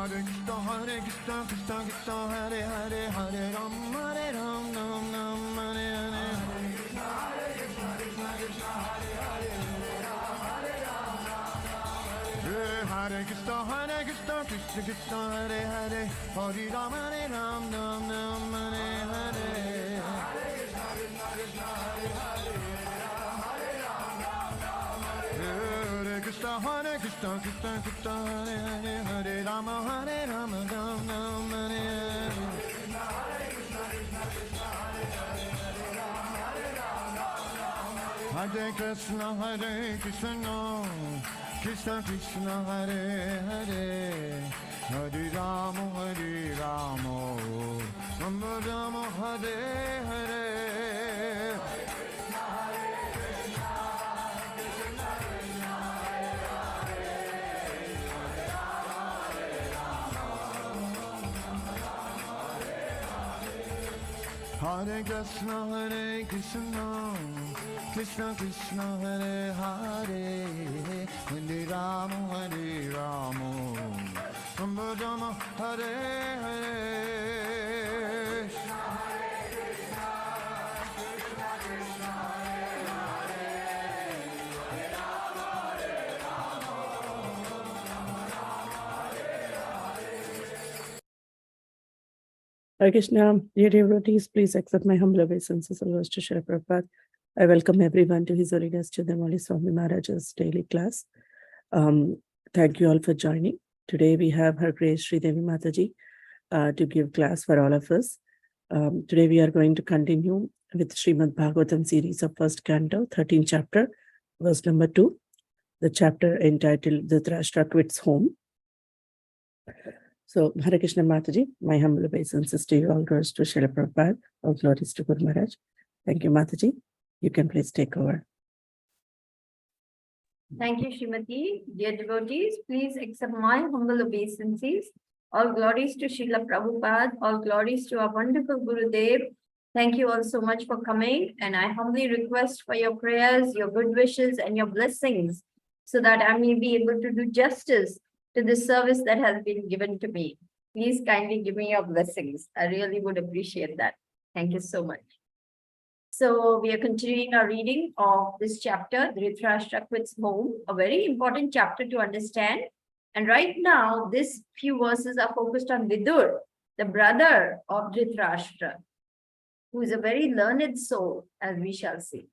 Krishna Krishna Hare Hare, Hare Rama Ram Hare Hare. Hare Krishna Krishna Krishna Hare Hare, Hare Rama Ram Hare Hare. Hare Krishna Krishna Krishna Hare Hare, Hare Rama Rama Rama Hare Hare. Hare Krishna Krishna Krishna Hare Hare, Hare Rama Rama Rama Hare Hare. Hare Krishna, dear devotees, please accept my humble obeisances and words to Srila Prabhupada. I welcome everyone to His Holiness Candramauli Swami Maharaj's daily class. Thank you all for joining. Today we have Her Grace Sridevi Mataji to give class for all of us. Today we are going to continue with Srimad Bhagavatam series of first canto, 13th chapter, verse number 2. The chapter entitled Dhritarashtra Quits Home. So, Hare Krishna Mataji, my humble obeisances to you, all glories to Srila Prabhupada, all glories to Guru Maharaj. Thank you, Mataji. You can please take over. Thank you, Srimati. Dear devotees, please accept my humble obeisances. All glories to Srila Prabhupada, all glories to our wonderful Gurudev. Thank you all so much for coming, and I humbly request for your prayers, your good wishes, and your blessings, so that I may be able to do justice to the service that has been given to me. Please kindly give me your blessings. I really would appreciate that. Thank you so much. So we are continuing our reading of this chapter, Dhritarashtra Quits Home, a very important chapter to understand. And right now, these few verses are focused on Vidur, the brother of Dhritarashtra, who is a very learned soul, as we shall see.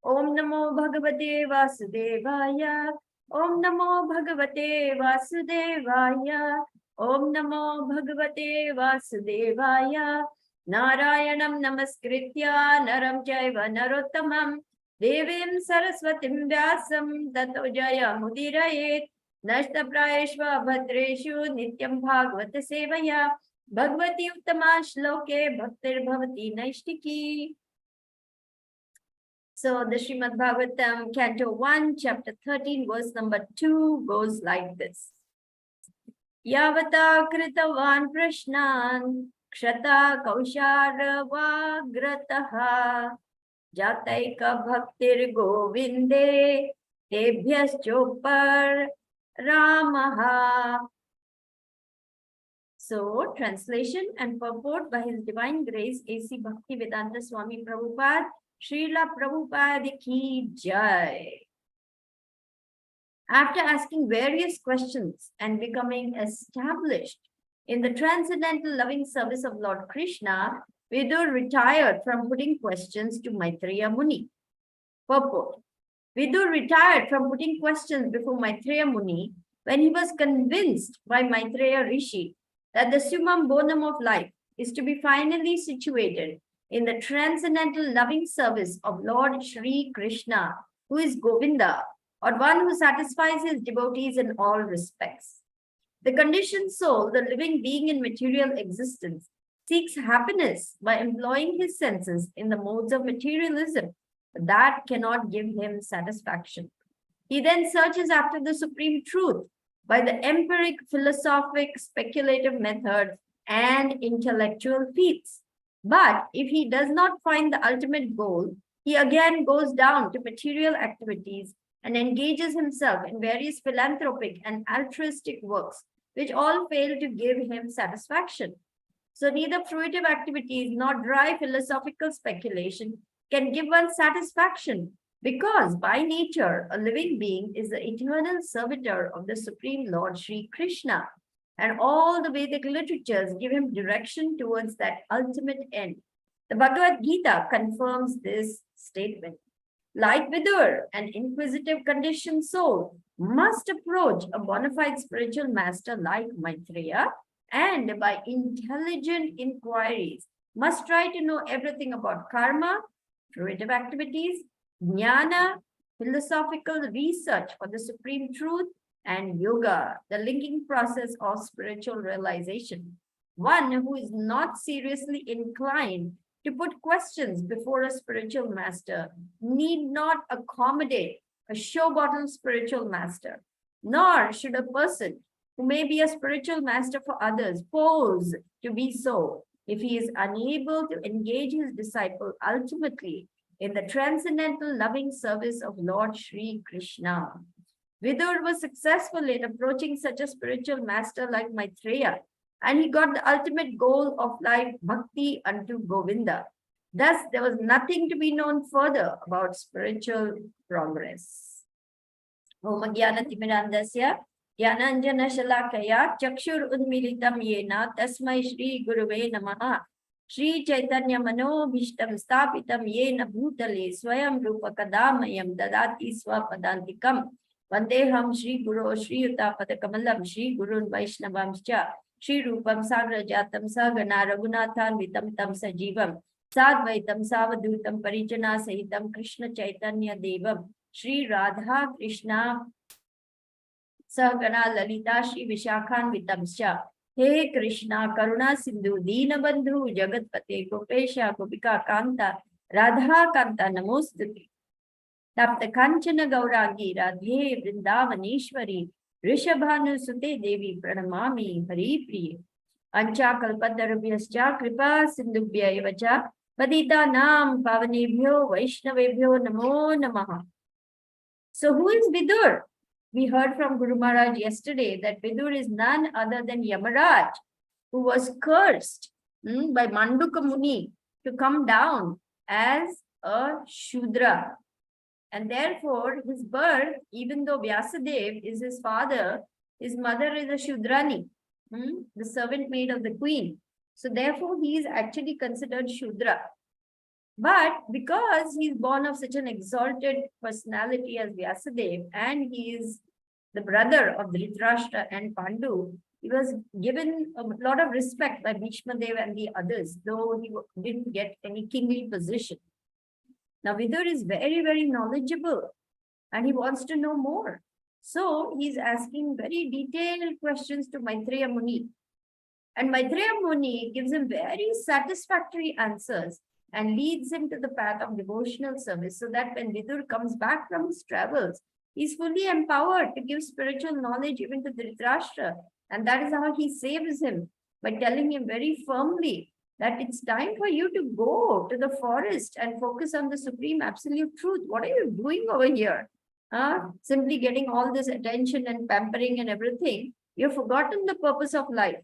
Om Namo Bhagavate Vasudevaya. Om Namo Bhagavate Vasudevaya. Om Namo Bhagavate Vasudevaya. Narayanam Namaskritya Naram Jaiva Narottamam Devim Saraswatim Vyasam Tato Jaya Mudirayet Nashta Prayeshva Bhadreshu Nityam Bhagavata Sevaya Bhagavati Uttama Shloke Bhaktir Bhavati Naishtiki. So the Srimad Bhagavatam, Canto 1, Chapter 13, verse number 2 goes like this. Yavata kritavan prashnan kshata kausharavagrataha jataika bhaktir govinde tebhyaschopar ramaha. So, translation and purport by His Divine Grace A.C. Bhaktivedanta Swami Prabhupada, Srila Prabhupada Ki Jai. After asking various questions and becoming established in the transcendental loving service of Lord Krishna, Vidur retired from putting questions to Maitreya Muni. Purport. Vidur retired from putting questions before Maitreya Muni when he was convinced by Maitreya Rishi that the summum bonum of life is to be finally situated in the transcendental loving service of Lord Shri Krishna, who is Govinda, or one who satisfies his devotees in all respects. The conditioned soul, the living being in material existence, seeks happiness by employing his senses in the modes of materialism, but that cannot give him satisfaction. He then searches after the supreme truth by the empiric, philosophic, speculative method and intellectual feats. But if he does not find the ultimate goal, he again goes down to material activities and engages himself in various philanthropic and altruistic works which all fail to give him satisfaction. So neither fruitive activities nor dry philosophical speculation can give one satisfaction, because by nature, a living being is the eternal servitor of the Supreme Lord Sri Krishna, and all the Vedic literatures give him direction towards that ultimate end. The Bhagavad Gita confirms this statement. Like Vidur, an inquisitive conditioned soul must approach a bona fide spiritual master like Maitreya, and by intelligent inquiries must try to know everything about karma, fruitive activities, jnana, philosophical research for the supreme truth, and yoga, the linking process of spiritual realization. One who is not seriously inclined to put questions before a spiritual master need not accommodate a show bottle spiritual master, nor should a person who may be a spiritual master for others pose to be so if he is unable to engage his disciple ultimately in the transcendental loving service of Lord Sri Krishna. Vidur was successful in approaching such a spiritual master like Maitreya, and he got the ultimate goal of life, bhakti unto Govinda. Thus, there was nothing to be known further about spiritual progress. Om Jnana Timirandasya Jnananjana Shalakaya Chakshur Unmilitam Yena Tasmai Shri Guruve Namaha Shri Chaitanya Mano Bhishtam Stapitam Yena Bhutale Swayam Rupa Kadamayam Dadati Swapadantikam Vandeham Shri Guru Shri Yuta Padakamalam Shri Gurun Vaishnavamscha Shri Rupam Sagra Jatam Sagana Raghunathan Vitam Tam Sajivam Sadvaitam Savadutam Parijana Sahitam Krishna Chaitanya Devam Shri Radha Krishna Sahagana Lalita Shri Vishakhan Vitamscha. He Krishna Karuna Sindhu Dina Bandhu Jagatpate Gopesha Gopika Kanta Radha Kanta Namostati Tapta Kanchana Gaurangi Radhe Vrindavaneshwari Rishabhanu Sute Devi Pranamami Hari Priye Ancha Kalpatarabhyascha Kripa Sindhubhya Evacha Padita Nam Pavanebhyo Vaishnavebhyo Namo Namaha. So who is Vidur? We heard from Guru Maharaj yesterday that Vidur is none other than Yamaraj, who was cursed by Manduka Muni to come down as a Shudra. And therefore, his birth, even though Vyasadev is his father, his mother is a Shudrani, the servant maid of the queen. So therefore, he is actually considered Shudra. But because he is born of such an exalted personality as Vyasadev, and he is the brother of Dhritarashtra and Pandu, he was given a lot of respect by Bhishma Dev and the others, though he didn't get any kingly position. Now Vidur is very, very knowledgeable and he wants to know more. So he's asking very detailed questions to Maitreya Muni. And Maitreya Muni gives him very satisfactory answers and leads him to the path of devotional service, so that when Vidur comes back from his travels, he's fully empowered to give spiritual knowledge even to Dhritarashtra. And that is how he saves him, by telling him very firmly that it's time for you to go to the forest and focus on the supreme absolute truth. What are you doing over here? Simply getting all this attention and pampering and everything. You've forgotten the purpose of life.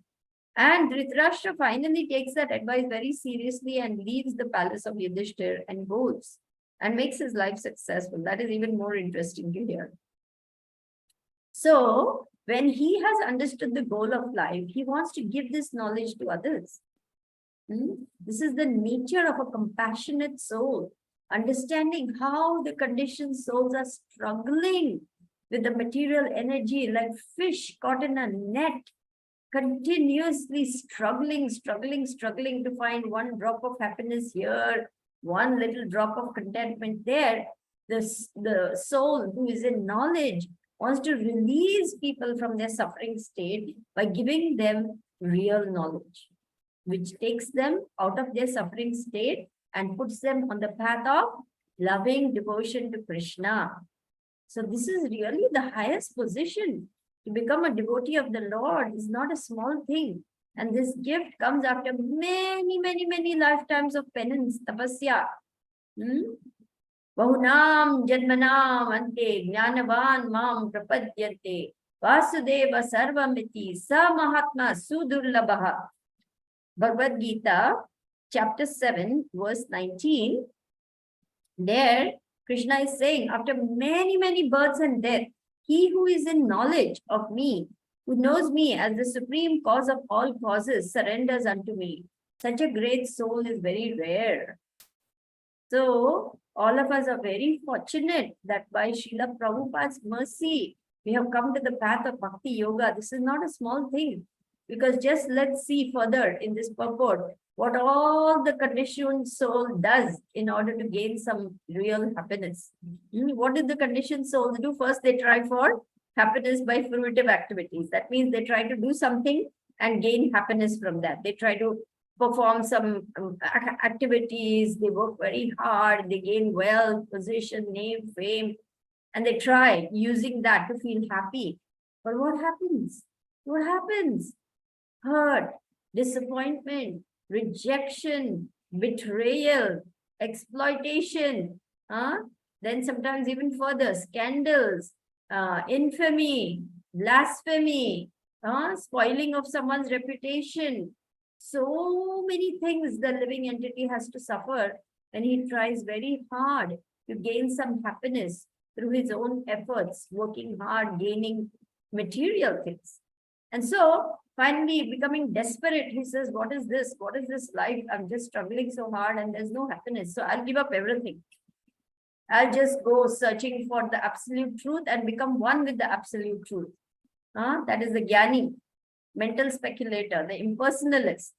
And Dhritarashtra finally takes that advice very seriously and leaves the palace of Yudhishthir and goes and makes his life successful. That is even more interesting to hear. So when he has understood the goal of life, he wants to give this knowledge to others. This is the nature of a compassionate soul, understanding how the conditioned souls are struggling with the material energy like fish caught in a net, continuously struggling to find one drop of happiness here, one little drop of contentment there. The soul who is in knowledge wants to release people from their suffering state by giving them real knowledge, which takes them out of their suffering state and puts them on the path of loving devotion to Krishna. So this is really the highest position. To become a devotee of the Lord is not a small thing. And this gift comes after many lifetimes of penance, tapasya. Bahunam janmanam ante jnanavan mam prapadyante Vasudeva Sarvamiti Sa Mahatma Sudurlabha. Bhagavad Gita, chapter 7, verse 19. There, Krishna is saying, after many, many births and death, he who is in knowledge of me, who knows me as the supreme cause of all causes, surrenders unto me. Such a great soul is very rare. So, all of us are very fortunate that by Srila Prabhupada's mercy, we have come to the path of Bhakti Yoga. This is not a small thing, because just let's see further in this purport what all the conditioned soul does in order to gain some real happiness. What did the conditioned souls do? First, they try for happiness by fruitive activities. That means they try to do something and gain happiness from that. They try to perform some activities, they work very hard, they gain wealth, position, name, fame, and they try using that to feel happy. But what happens? What happens? Hurt, disappointment, rejection, betrayal, exploitation, then sometimes even further, scandals, infamy, blasphemy, spoiling of someone's reputation. So many things the living entity has to suffer when he tries very hard to gain some happiness through his own efforts, working hard, gaining material things. And so finally becoming desperate, he says, what is this? What is this life? I'm just struggling so hard and there's no happiness. So I'll give up everything. I'll just go searching for the absolute truth and become one with the absolute truth. That is the Jnani, mental speculator, the impersonalist.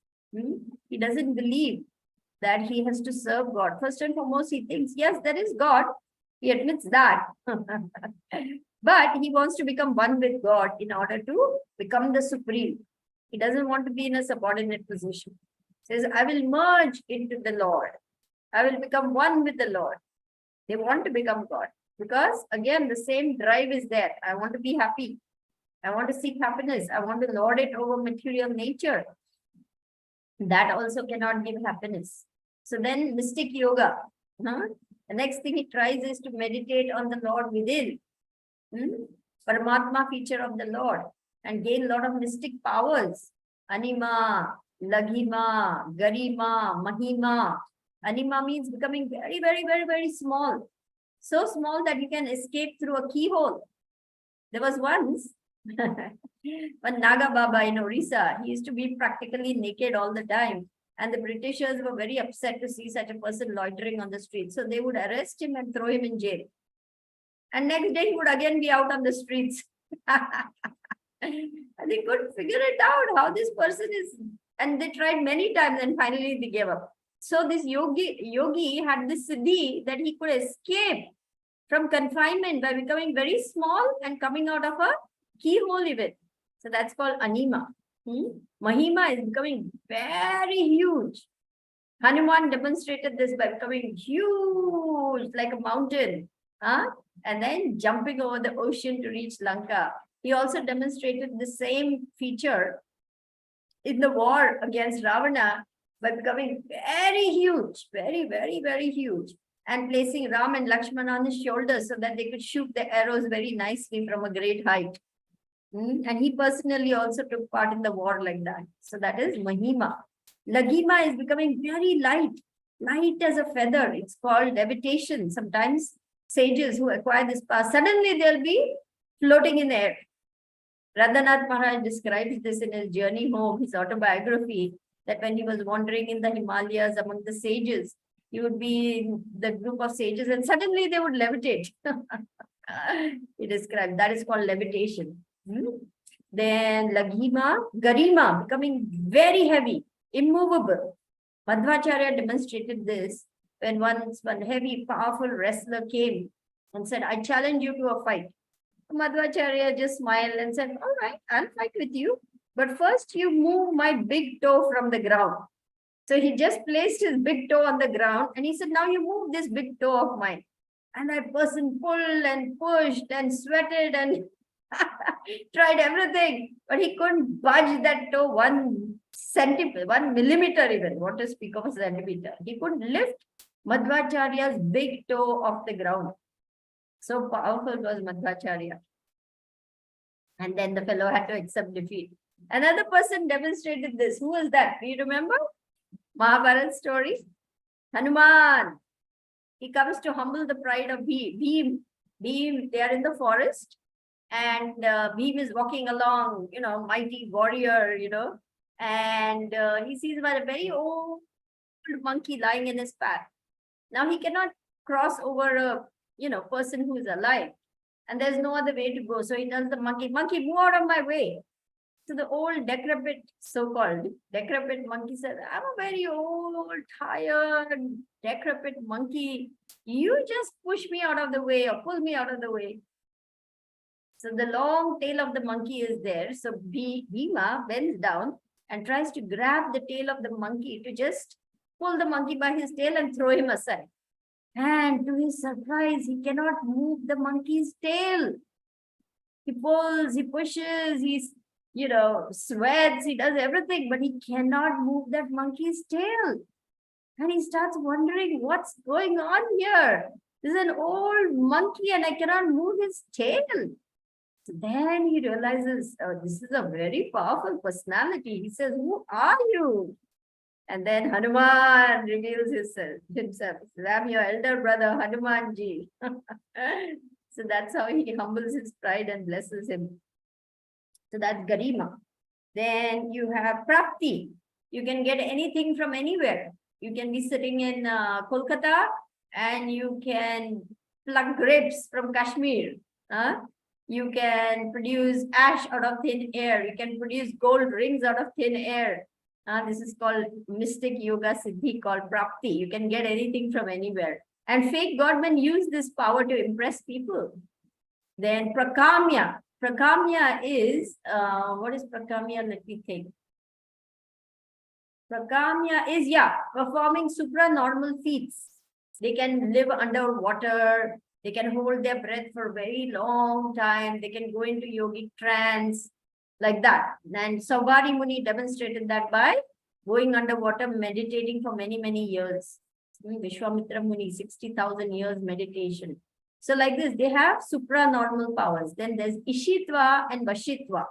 He doesn't believe that he has to serve God. First and foremost, he thinks, yes, there is God. He admits that. But he wants to become one with God in order to become the supreme. He doesn't want to be in a subordinate position. He says, I will merge into the Lord. I will become one with the Lord. They want to become God. Because again, the same drive is there. I want to be happy. I want to seek happiness. I want to lord it over material nature. That also cannot give happiness. So then mystic yoga. The next thing he tries is to meditate on the Lord within. Paramatma feature of the Lord. And gain a lot of mystic powers. Anima, Laghima, Garima, Mahima. Anima means becoming very, very, very, very small. So small that you can escape through a keyhole. There was once one Naga Baba in Orissa. He used to be practically naked all the time. And the Britishers were very upset to see such a person loitering on the street. So they would arrest him and throw him in jail. And next day he would again be out on the streets. And they couldn't figure it out how this person is. And they tried many times and finally they gave up. So this yogi had this siddhi that he could escape from confinement by becoming very small and coming out of a keyhole even. So that's called anima. Mahima is becoming very huge. Hanuman demonstrated this by becoming huge like a mountain. And then jumping over the ocean to reach Lanka. He also demonstrated the same feature in the war against Ravana by becoming very huge, very, very, very huge, and placing Ram and Lakshmana on his shoulders so that they could shoot the arrows very nicely from a great height. And he personally also took part in the war like that. So that is Mahima. Laghima is becoming very light, light as a feather. It's called levitation. Sometimes sages who acquire this power, suddenly they'll be floating in the air. Radhanath Maharaj describes this in his journey home, his autobiography, that when he was wandering in the Himalayas among the sages, he would be in the group of sages and suddenly they would levitate. He described that is called levitation. Then Laghima, Garima, becoming very heavy, immovable. Madhvacharya demonstrated this when once one heavy, powerful wrestler came and said, I challenge you to a fight. Madhvacharya just smiled and said, all right, I'll fight with you. But first you move my big toe from the ground. So he just placed his big toe on the ground and he said, now you move this big toe of mine. And that person pulled and pushed and sweated and tried everything. But he couldn't budge that toe 1 centimeter, 1 millimeter even. What to speak of a centimeter? He couldn't lift Madhvacharya's big toe off the ground. So powerful was Madhvacharya. And then the fellow had to accept defeat. Another person demonstrated this. Who was that? Do you remember? Mahabharata story? Hanuman. He comes to humble the pride of Bhim. Bhim, they are in the forest. And Bhim is walking along, mighty warrior, and he sees about a very old monkey lying in his path. Now he cannot cross over a, person who is alive, and there's no other way to go. So he tells the monkey, move out of my way. So the old decrepit, so-called decrepit monkey said, I'm a very old, tired, decrepit monkey. You just push me out of the way or pull me out of the way. So the long tail of the monkey is there. So Bhima bends down and tries to grab the tail of the monkey to just pull the monkey by his tail and throw him aside. And to his surprise, he cannot move the monkey's tail. He pulls, he pushes, he sweats, he does everything, but he cannot move that monkey's tail. And he starts wondering, what's going on here? This is an old monkey and I cannot move his tail. So then he realizes, oh, this is a very powerful personality. He says, who are you? And then Hanuman reveals himself. I'm your elder brother, Hanumanji. So that's how he humbles his pride and blesses him. So that's Garima. Then you have Prapti. You can get anything from anywhere. You can be sitting in Kolkata and you can pluck grapes from Kashmir. You can produce ash out of thin air. You can produce gold rings out of thin air. This is called mystic yoga siddhi called Prapti. You can get anything from anywhere. And fake godmen use this power to impress people. Then Prakamya. Prakamya is, what is Prakamya? Let me think. Prakamya is, performing supranormal feats. They can live underwater. They can hold their breath for a very long time. They can go into yogic trance, like that. And Saubhari Muni demonstrated that by going underwater, meditating for many, many years. Vishwamitra Muni, 60,000 years meditation. So like this, they have supranormal powers. Then there's Ishitva and Vashitva.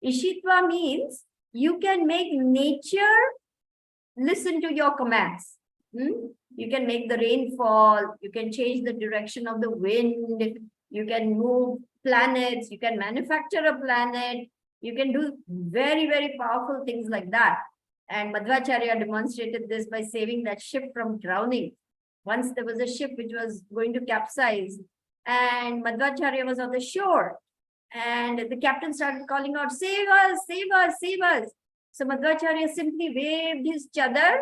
Ishitva means you can make nature listen to your commands. You can make the rain fall. You can change the direction of the wind. You can move planets. You can manufacture a planet. You can do very, very powerful things like that. And Madhvacharya demonstrated this by saving that ship from drowning. Once there was a ship which was going to capsize, and Madhvacharya was on the shore. And the captain started calling out, save us, save us, save us. So Madhvacharya simply waved his chadar.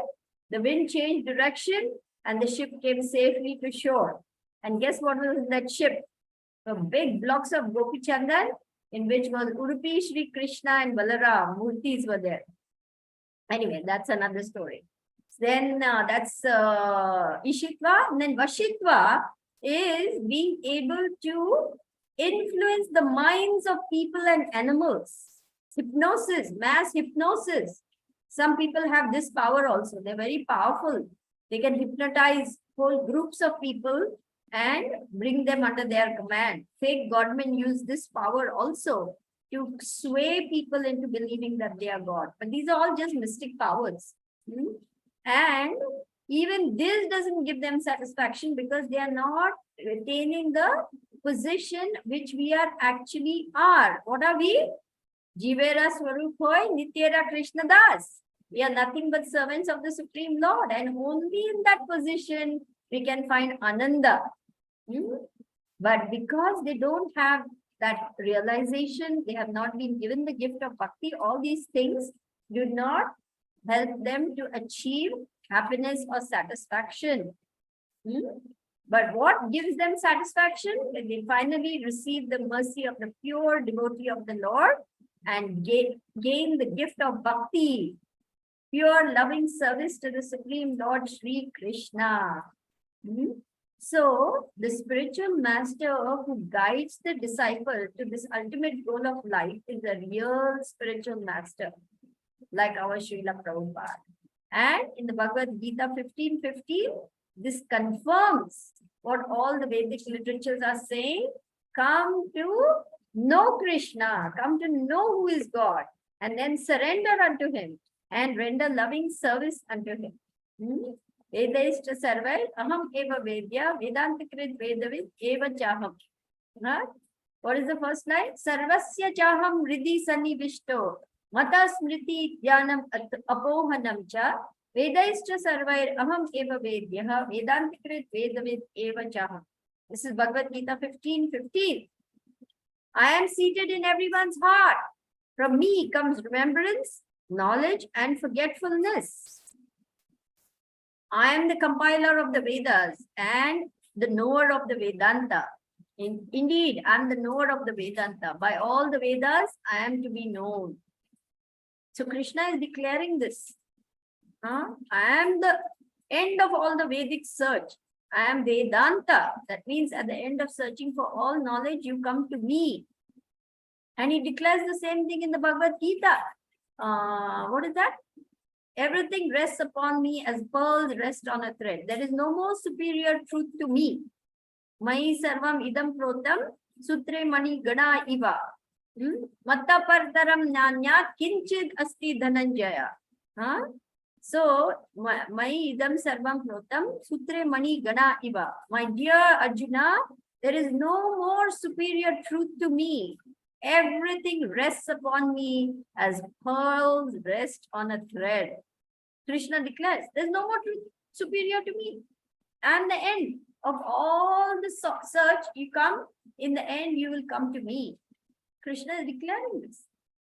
The wind changed direction and the ship came safely to shore. And guess what was in that ship? The big blocks of Gopi Chandan, in which was Udupi, Sri Krishna and Balaram. Murtis were there. Anyway, that's another story. Then that's Ishitva. And then Vashitva is being able to influence the minds of people and animals. Hypnosis, mass hypnosis. Some people have this power also. They're very powerful. They can hypnotize whole groups of people and bring them under their command. Fake godmen use this power also to sway people into believing that they are God. But these are all just mystic powers. And even this doesn't give them satisfaction because they are not retaining the position which we are actually are. What are we? Jivera Swarup Hoy Nityera Krishna Das. We are nothing but servants of the Supreme Lord, and only in that position we can find Ananda. But because they don't have that realization, they have not been given the gift of bhakti, all these things do not help them to achieve happiness or satisfaction. But what gives them satisfaction? When they finally receive the mercy of the pure devotee of the Lord and gain the gift of bhakti, pure loving service to the Supreme Lord Sri Krishna. So the spiritual master who guides the disciple to this ultimate goal of life is a real spiritual master, like our Srila Prabhupada. And in the Bhagavad Gita 15:15, this confirms what all the Vedic literatures are saying. Come to know Krishna, come to know who is God, and then surrender unto him and render loving service unto him. Vedaishta sarvai aham eva vedya vedantikrit vedavid eva chaham. What is the first line? Sarvasya chaham hridi sanivishto mata smriti dhyanam apohanam cha vedaishta sarvair aham eva vedya vedantikrit vedavid eva chaham. This is Bhagavad Gita 15:15. I am seated in everyone's heart. From me comes remembrance, knowledge, and forgetfulness. I am the compiler of the Vedas and the knower of the Vedanta. Indeed, I am the knower of the Vedanta. By all the Vedas, I am to be known. So Krishna is declaring this. I am the end of all the Vedic search. I am Vedanta. That means at the end of searching for all knowledge, you come to me. And he declares the same thing in the Bhagavad Gita. What is that? Everything rests upon me as pearls rest on a thread. There is no more superior truth to me. Mai sarvam idam protam sutre mani gana iva. Matta partaram nyanya kinchid asti dhananjaya. So, mai idam sarvam protam sutre mani gana iva. My dear Arjuna, there is no more superior truth to me. Everything rests upon me as pearls rest on a thread. Krishna declares, there's no more truth superior to me. And the end of all the search, you come, in the end, you will come to me. Krishna is declaring this.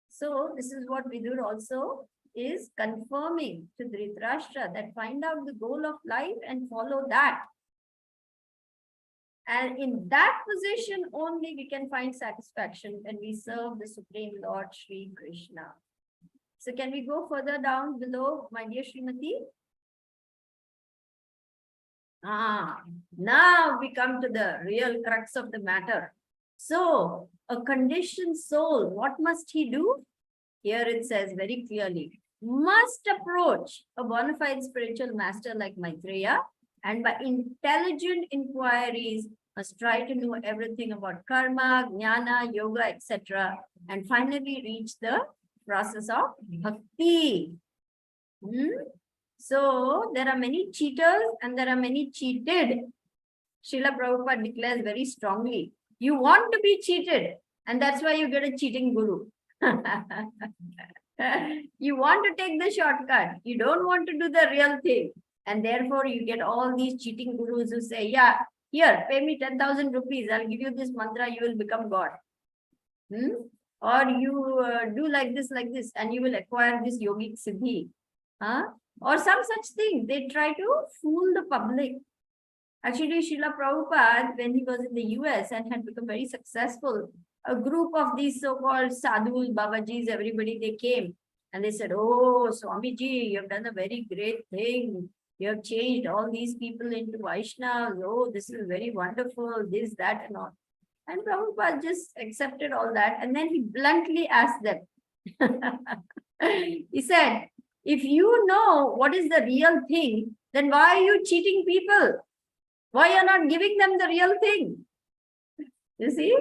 So, this is what Vidur also is confirming to Dhritarashtra, that find out the goal of life and follow that. And in that position only we can find satisfaction when we serve the Supreme Lord Shri Krishna. So can we go further down below, my dear Srimati? Now we come to the real crux of the matter. So a conditioned soul, what must he do? Here it says very clearly, must approach a bona fide spiritual master like Maitreya, and by intelligent inquiries must try to know everything about karma, jnana, yoga, etc. and finally reach the process of bhakti. So there are many cheaters and there are many cheated. Srila Prabhupada declares very strongly, you want to be cheated and that's why you get a cheating guru. You want to take the shortcut. You don't want to do the real thing. And therefore, you get all these cheating gurus who say, yeah, here, pay me 10,000 rupees. I'll give you this mantra. You will become God. Or you do like this, and you will acquire this yogic siddhi. Or some such thing. They try to fool the public. Actually, Srila Prabhupada, when he was in the US and had become very successful, a group of these so-called sadhus, babajis, everybody, they came and they said, oh, Swamiji, you have done a very great thing. You have changed all these people into Vaishnavas. Oh, this is very wonderful, this, that, and all. And Prabhupada just accepted all that. And then he bluntly asked them. He said, if you know what is the real thing, then why are you cheating people? Why are you not giving them the real thing? You see?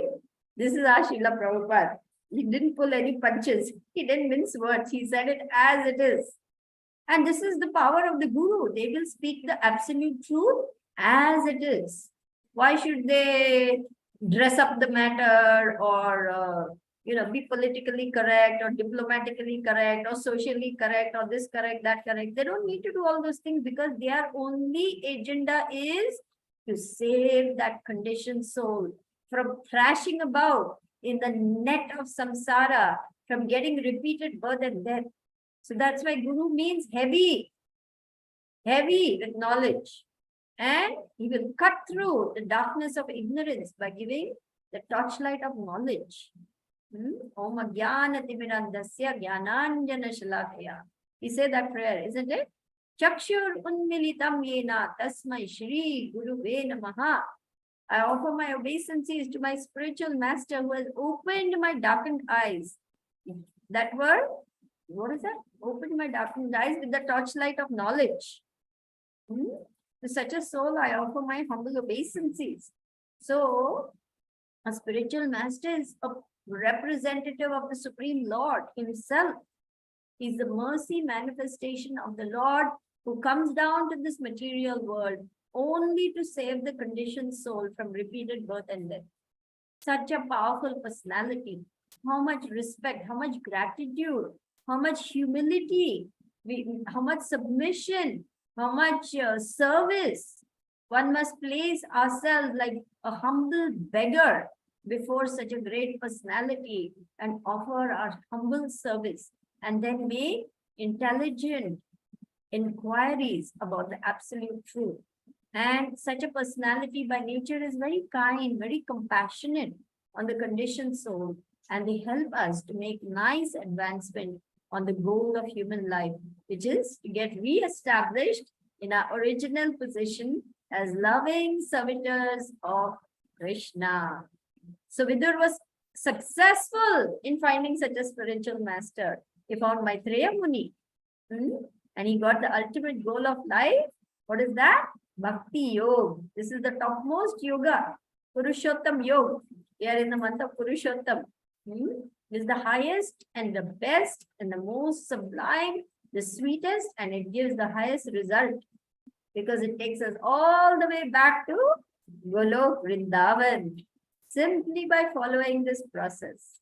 This is our Srila Prabhupada. He didn't pull any punches. He didn't mince words. He said it as it is. And this is the power of the Guru. They will speak the absolute truth as it is. Why should they dress up the matter or, be politically correct or diplomatically correct or socially correct or this correct, that correct? They don't need to do all those things because their only agenda is to save that conditioned soul from thrashing about in the net of samsara, from getting repeated birth and death. So that's why Guru means heavy with knowledge. And he will cut through the darkness of ignorance by giving the torchlight of knowledge. Om Jnana Timirandasya Jnananjana Shalakaya. We say that prayer, isn't it? Chakshur Unmilitam Yena Tasmai Shri Guruve Namaha. I offer my obeisances to my spiritual master who has opened my darkened eyes. That word, what is that? Opened my darkened eyes with the torchlight of knowledge. To such a soul, I offer my humble obeisances. So, a spiritual master is a representative of the Supreme Lord himself. He's the mercy manifestation of the Lord who comes down to this material world only to save the conditioned soul from repeated birth and death. Such a powerful personality. How much respect, how much gratitude, how much humility, how much submission, how much service. One must place ourselves like a humble beggar before such a great personality and offer our humble service, and then make intelligent inquiries about the absolute truth. And such a personality by nature is very kind, very compassionate on the conditioned soul, and they help us to make nice advancement on the goal of human life, which is to get re-established in our original position as loving servitors of Krishna. So Vidur was successful in finding such a spiritual master. He found Maitreya Muni, and he got the ultimate goal of life. What is that? Bhakti Yoga. This is the topmost yoga, Purushottam Yoga. We are in the month of Purushottam. This is the highest and the best and the most sublime, the sweetest, and it gives the highest result because it takes us all the way back to Golok Vrindavan simply by following this process.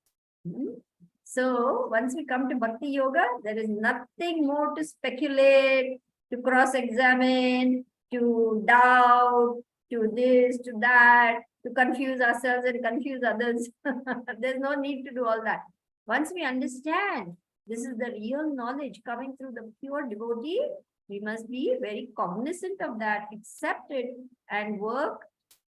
So once we come to Bhakti Yoga, there is nothing more to speculate, to cross-examine, to doubt, to this, to that, to confuse ourselves and confuse others. There's no need to do all that. Once we understand this is the real knowledge coming through the pure devotee, we must be very cognizant of that, accept it, and work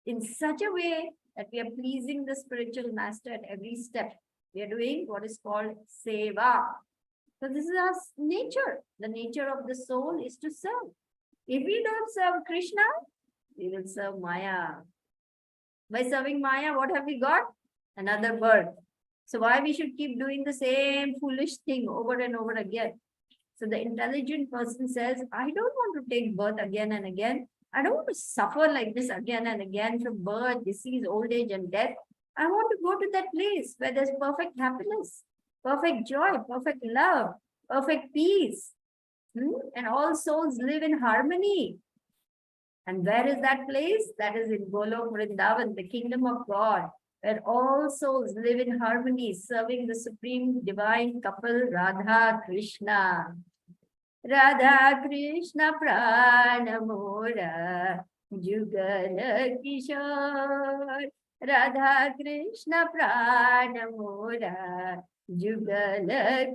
in such a way that we are pleasing the spiritual master at every step. We are doing what is called seva. So this is our nature. The nature of the soul is to serve. If we don't serve Krishna, we will serve Maya. By serving Maya, what have we got? Another birth. So why we should keep doing the same foolish thing over and over again? So the intelligent person says, I don't want to take birth again and again. I don't want to suffer like this again and again from birth, disease, old age, and death. I want to go to that place where there's perfect happiness, perfect joy, perfect love, perfect peace. And all souls live in harmony. And where is that place? That is in Golok Vrindavan, the kingdom of God, where all souls live in harmony, serving the supreme divine couple, Radha Krishna. Radha Krishna Pranamora Jugal Kishore. Radha Krishna Pranamora Jugal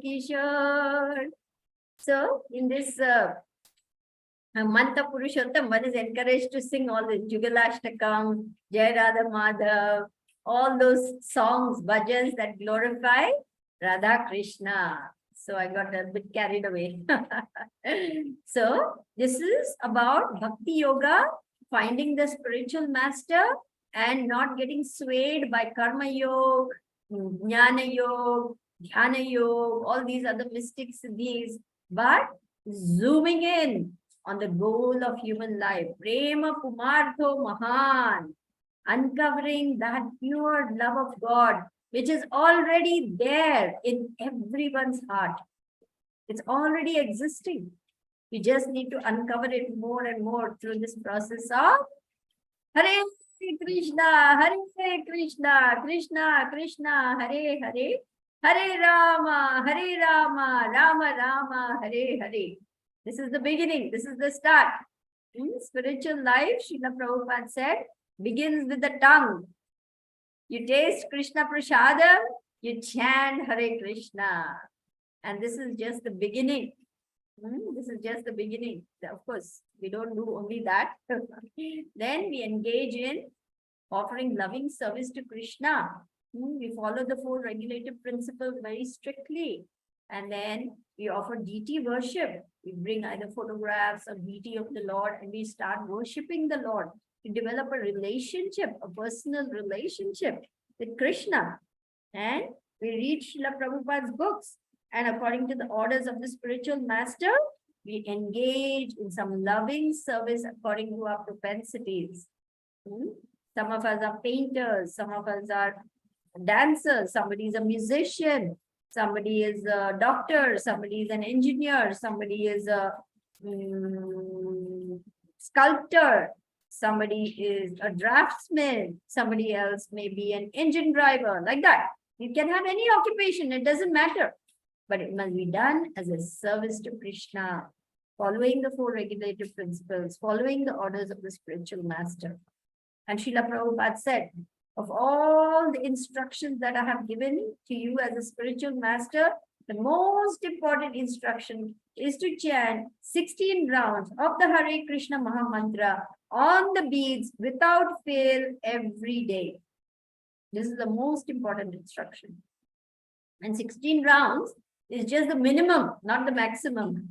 Kishore. So in this month of Purushottam, one is encouraged to sing all the Jugalashtakam, Jai Radha Madhav, all those songs, bhajans that glorify Radha Krishna. So I got a bit carried away. So this is about Bhakti Yoga, finding the spiritual master and not getting swayed by Karma Yoga, Jnana Yoga, Dhyana Yoga, all these other mystic siddhis, but zooming in on the goal of human life. Prema Pumartho Mahan, uncovering that pure love of God, which is already there in everyone's heart. It's already existing. We just need to uncover it more and more through this process of Hare Krishna, Krishna Krishna, Hare Hare, Hare Rama, Rama Rama, Hare Hare. This is the beginning. This is the start. Spiritual life, Srila Prabhupada said, begins with the tongue. You taste Krishna Prasadam, you chant Hare Krishna. And this is just the beginning. This is just the beginning. Of course, we don't do only that. Then we engage in offering loving service to Krishna. We follow the 4 regulative principles very strictly. And then we offer deity worship. We bring either photographs of deity of the Lord and we start worshipping the Lord. We develop a relationship, a personal relationship with Krishna. And we read Srila Prabhupada's books. And according to the orders of the spiritual master, we engage in some loving service according to our propensities. Some of us are painters, some of us are dancer, somebody is a musician, somebody is a doctor, somebody is an engineer, somebody is a sculptor, somebody is a draftsman, somebody else may be an engine driver, like that. You can have any occupation, it doesn't matter. But it must be done as a service to Krishna, following the four regulative principles, following the orders of the spiritual master. And Srila Prabhupada said, of all the instructions that I have given to you as a spiritual master, the most important instruction is to chant 16 rounds of the Hare Krishna Maha Mantra on the beads without fail every day. This is the most important instruction. And 16 rounds is just the minimum, not the maximum.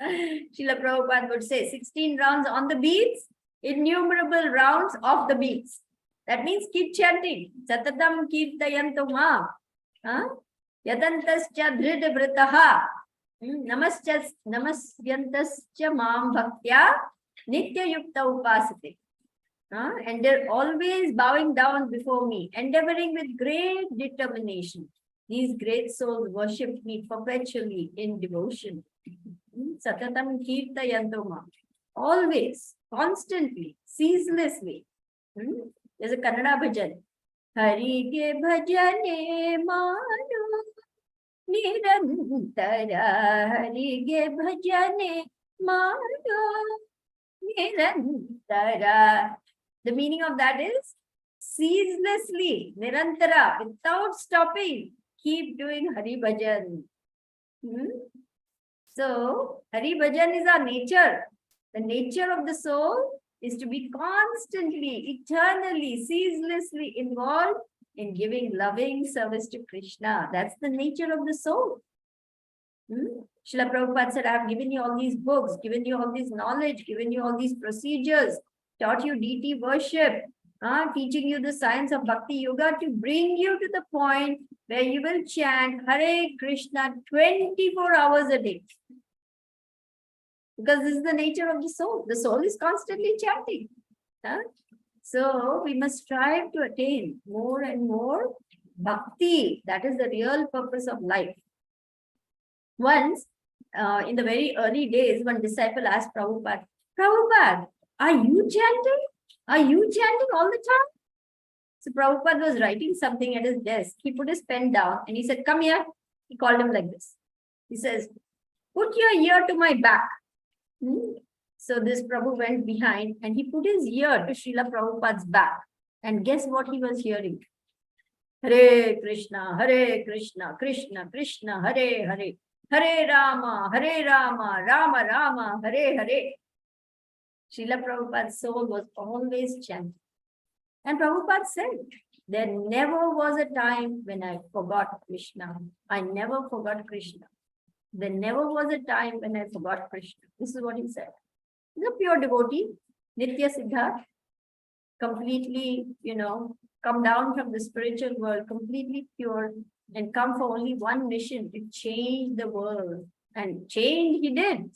Srila Prabhupada would say 16 rounds on the beads, innumerable rounds of the beads. That means keep chanting. Satatam kirtayanto ma. Yadantascha dhrida vritaha. Namasyantascha mam bhaktya nitya yukta upasate. And they're always bowing down before me, endeavoring with great determination. These great souls worship me perpetually in devotion. Satatam kirtayanto ma. Always, constantly, ceaselessly. There's a Kannada bhajan. Hari ke bhajane mano nirantara. Hari ke bhajane mano nirantara. The meaning of that is ceaselessly, nirantara, without stopping, keep doing Hari bhajan. So, Hari bhajan is our nature. The nature of the soul is to be constantly, eternally, ceaselessly involved in giving loving service to Krishna. That's the nature of the soul. Srila Prabhupada said, I have given you all these books, given you all this knowledge, given you all these procedures, taught you deity worship, teaching you the science of Bhakti Yoga to bring you to the point where you will chant Hare Krishna 24 hours a day. Because this is the nature of the soul. The soul is constantly chanting. So we must strive to attain more and more bhakti. That is the real purpose of life. Once, in the very early days, one disciple asked Prabhupada, Prabhupada, are you chanting? Are you chanting all the time? So Prabhupada was writing something at his desk. He put his pen down and he said, come here. He called him like this. He says, put your ear to my back. So this Prabhu went behind and he put his ear to Srila Prabhupada's back. And guess what he was hearing? Hare Krishna, Krishna Krishna, Hare Hare, Hare Rama, Rama Rama, Hare Hare. Srila Prabhupada's soul was always chanting. And Prabhupada said, there never was a time when I forgot Krishna. I never forgot Krishna. There never was a time when I forgot Krishna. This is what he said. He's a pure devotee, Nitya Siddha, completely, come down from the spiritual world, completely pure, and come for only one mission, to change the world. And change he did.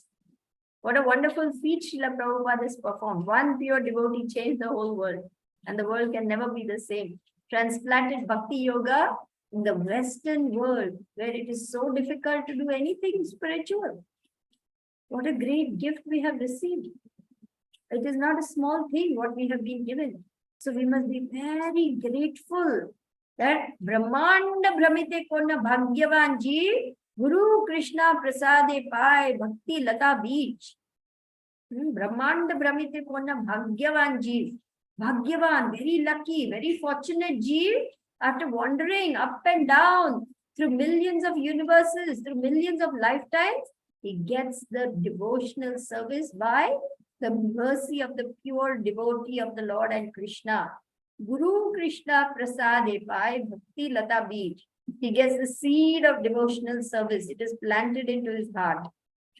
What a wonderful feat Srila Prabhupada has performed. One pure devotee changed the whole world, and the world can never be the same. Transplanted Bhakti Yoga in the Western world, where it is so difficult to do anything spiritual. What a great gift we have received. It is not a small thing what we have been given. So we must be very grateful that Brahmanda Brahmite Kona Bhagyavan Ji Guru Krishna Prasade Pai Bhakti Lata Beach. Brahmanda Brahmite Kona Bhagyavan Ji. Bhagyavan, very lucky, very fortunate Ji. After wandering up and down through millions of universes, through millions of lifetimes, he gets the devotional service by the mercy of the pure devotee of the Lord and Krishna. Guru Krishna Prasade Pai Bhakti Lata Beach. He gets the seed of devotional service. It is planted into his heart.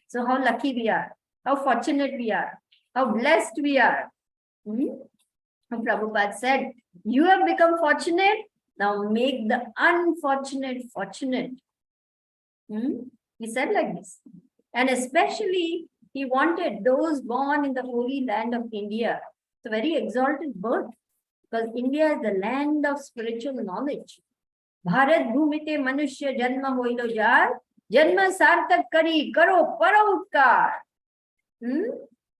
So how lucky we are, how fortunate we are, how blessed we are. Prabhupada said, you have become fortunate. Now make the unfortunate fortunate. He said like this. And especially, he wanted those born in the holy land of India. It's a very exalted birth. because India is the land of spiritual knowledge. Bharat bhumite manushya janma hoilo jar, janma sartak kari karo parautcar.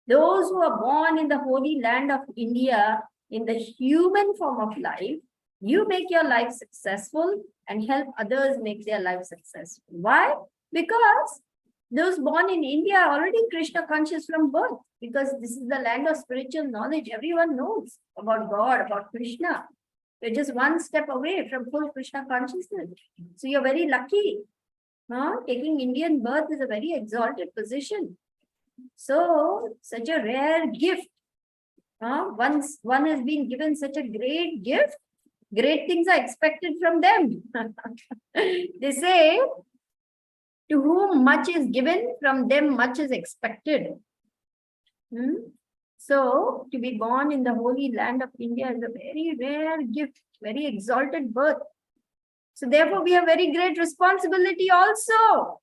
Those who are born in the holy land of India, in the human form of life, you make your life successful and help others make their life successful. Why? Because those born in India are already Krishna conscious from birth, because this is the land of spiritual knowledge. Everyone knows about God, about Krishna. You're just one step away from full Krishna consciousness. So you're very lucky. Taking Indian birth is a very exalted position. So, such a rare gift. Once one has been given such a great gift, great things are expected from them. They say, to whom much is given, from them much is expected. So, to be born in the holy land of India is a very rare gift, very exalted birth. So, therefore, we have very great responsibility also.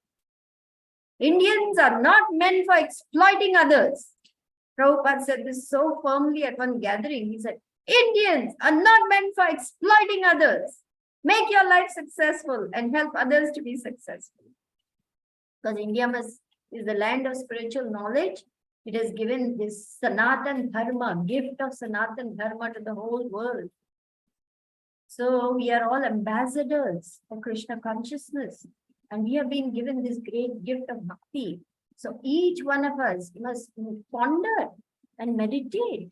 Indians are not meant for exploiting others. Prabhupada said this so firmly at one gathering. He said, Indians are not meant for exploiting others. Make your life successful and help others to be successful. Because India is the land of spiritual knowledge. It has given this Sanatan Dharma, gift of Sanatan Dharma to the whole world. So we are all ambassadors for Krishna consciousness. And we have been given this great gift of bhakti. So each one of us must ponder and meditate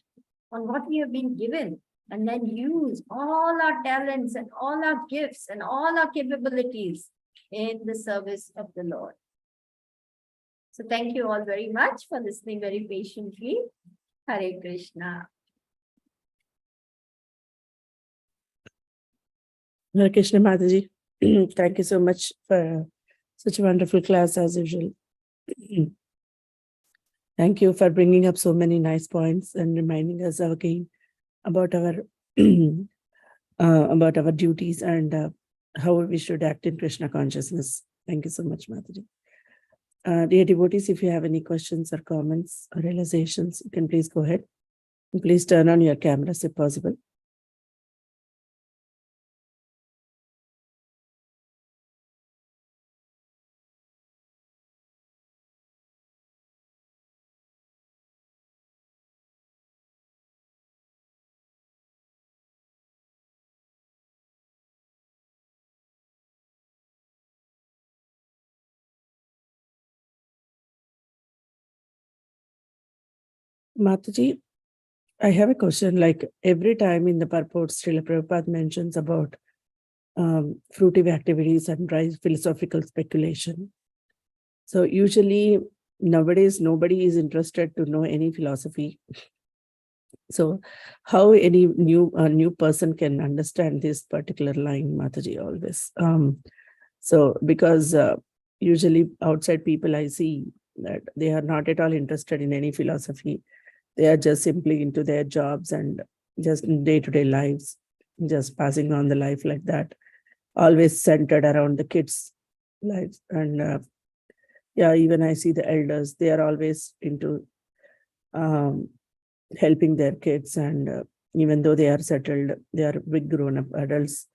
on what we have been given, and then use all our talents and all our gifts and all our capabilities in the service of the Lord. So thank you all very much for listening very patiently. Hare Krishna. Hare Krishna Mataji. Thank you so much for such a wonderful class as usual. Thank you for bringing up so many nice points and reminding us again about our duties and how we should act in Krishna consciousness. Thank you so much, Mataji. Dear devotees, if you have any questions or comments or realizations, you can please go ahead. And please turn on your cameras if possible. Mataji, I have a question. Like every time in the purports, Srila Prabhupada mentions about fruitive activities and dry philosophical speculation. So usually nowadays, nobody is interested to know any philosophy. So how any new person can understand this particular line, Mataji, always? So because usually outside people, I see that they are not at all interested in any philosophy. They are just simply into their jobs and just day-to-day lives, just passing on the life like that, always centered around the kids' lives. And yeah, even I see the elders, they are always into helping their kids. And even though they are settled, they are big grown-up adults,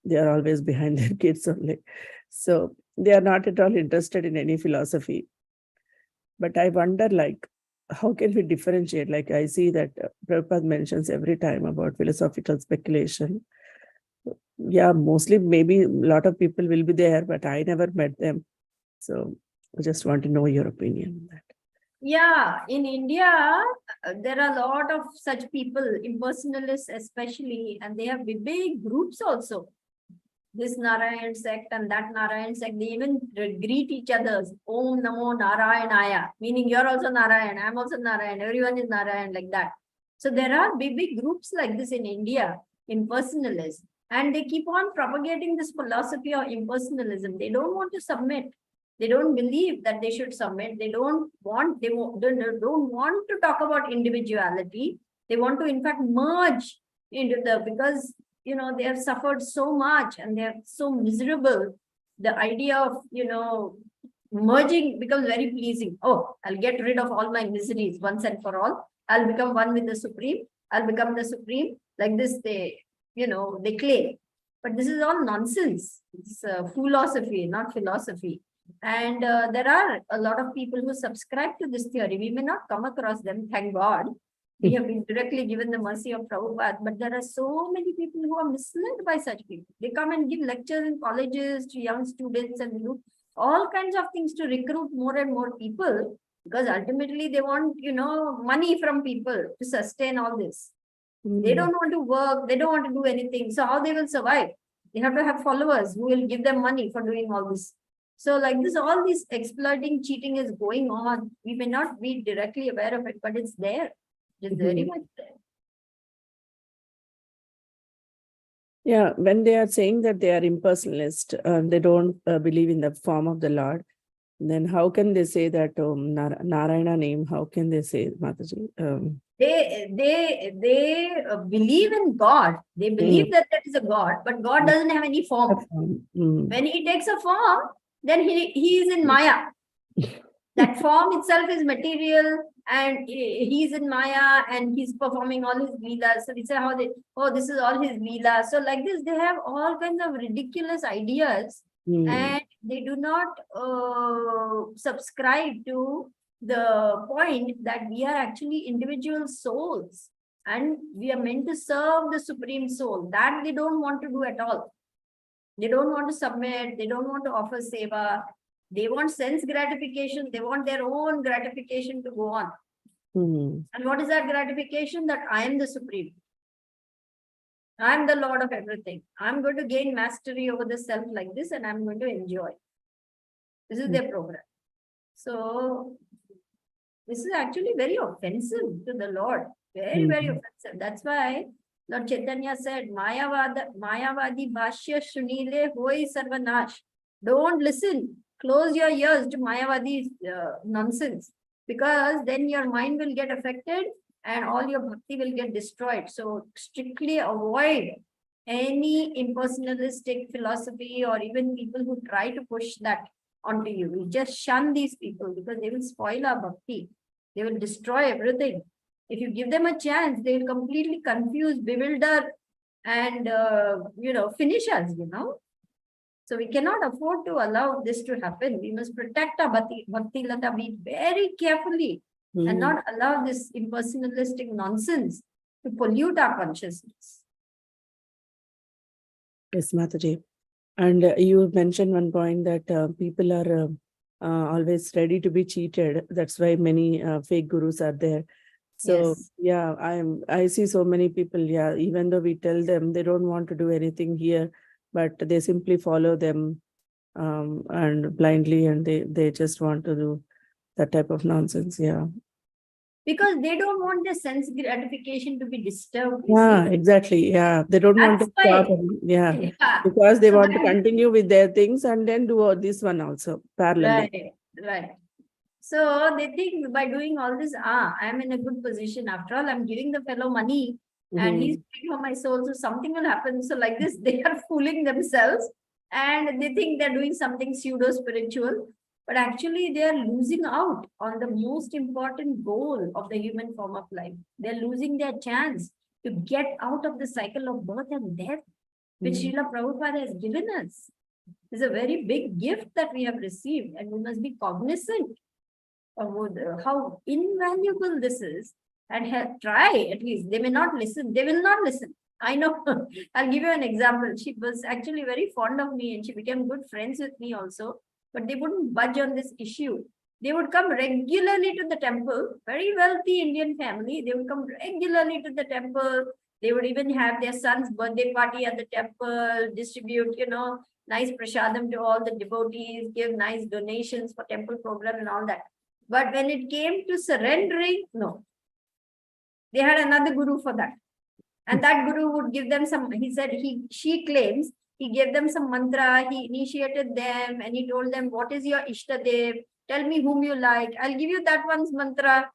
they are always behind their kids only. So they are not at all interested in any philosophy. But I wonder, like, how can we differentiate? Like I see that Prabhupada mentions every time about philosophical speculation. Yeah, mostly maybe a lot of people will be there, but I never met them. So I just want to know your opinion on that. Yeah, in India, there are a lot of such people, impersonalists especially, and they have big groups also. This Narayan sect and that Narayan sect, they even greet each other. Om Namo Narayanaya, meaning you're also Narayan, I'm also Narayan, everyone is Narayan, like that. So there are big groups like this in India, impersonalists, and they keep on propagating this philosophy of impersonalism. They don't want to submit. They don't believe that they should submit. They don't want to talk about individuality. They want to in fact merge into because they have suffered so much and they are so miserable. The idea of, merging becomes very pleasing. Oh, I'll get rid of all my miseries once and for all. I'll become one with the Supreme. I'll become the Supreme. Like this, they claim. But this is all nonsense. It's philosophy, not philosophy. And there are a lot of people who subscribe to this theory. We may not come across them, thank God. We have been directly given the mercy of Prabhupada, but there are so many people who are misled by such people. They come and give lectures in colleges to young students and do all kinds of things to recruit more and more people, because ultimately they want, money from people to sustain all this. They don't want to work, they don't want to do anything. So how they will survive? They have to have followers who will give them money for doing all this. So like this, all this exploiting, cheating is going on. We may not be directly aware of it, but it's there. It's very much there. Yeah, when they are saying that they are impersonalist, they don't believe in the form of the Lord, then how can they say that Narayana name? How can they say, Mataji? They believe in God. They believe that is a God, but God doesn't have any form. When he takes a form, then he is in Maya. That form itself is material, and he's in Maya, and he's performing all his leelas. So we say this is all his leela. So like this, they have all kinds of ridiculous ideas, and they do not subscribe to the point that we are actually individual souls, and we are meant to serve the Supreme Soul. That they don't want to do at all. They don't want to submit. They don't want to offer seva. They want sense gratification. They want their own gratification to go on. And what is that gratification? That I am the Supreme. I am the Lord of everything. I'm going to gain mastery over the self like this, and I'm going to enjoy. This is their program. So this is actually very offensive to the Lord. Very, very offensive. That's why Lord Chaitanya said, Mayavadi Bhashya Shunile Hoi Sarvanash. Don't listen. Close your ears to Mayavadi's nonsense, because then your mind will get affected and all your bhakti will get destroyed. So strictly avoid any impersonalistic philosophy or even people who try to push that onto you. We just shun these people because they will spoil our bhakti. They will destroy everything. If you give them a chance, they will completely confuse, bewilder, and finish us, So we cannot afford to allow this to happen. We must protect our bhakti lata very carefully and not allow this impersonalistic nonsense to pollute our consciousness. Yes, Mataji. And you mentioned one point that people are always ready to be cheated. That's why many fake gurus are there. So yeah, I see so many people. Yeah, even though we tell them they don't want to do anything here, but they simply follow them and blindly, and they just want to do that type of nonsense. Yeah. Because they don't want their sense gratification to be disturbed. Yeah, exactly. Yeah, they don't want to stop. Yeah, because they want to continue with their things and then do this one also parallelly. Right. So they think by doing all this, I'm in a good position. After all, I'm giving the fellow money and he's praying for my soul. So something will happen. So like this, they are fooling themselves and they think they're doing something pseudo-spiritual. But actually, they are losing out on the most important goal of the human form of life. They're losing their chance to get out of the cycle of birth and death, which Srila Prabhupada has given us. It's a very big gift that we have received, and we must be cognizant of how invaluable this is, and try at least. They may not listen. They will not listen. I know. I'll give you an example. She was actually very fond of me and she became good friends with me also. But they wouldn't budge on this issue. They would come regularly to the temple, very wealthy Indian family. They would come regularly to the temple. They would even have their son's birthday party at the temple, distribute, nice prasadam to all the devotees, give nice donations for temple program and all that. But when it came to surrendering, no. They had another guru for that. And that guru would give them some, he said, she claims, he gave them some mantra, he initiated them and he told them, what is your Ishtadev? Tell me whom you like. I'll give you that one's mantra.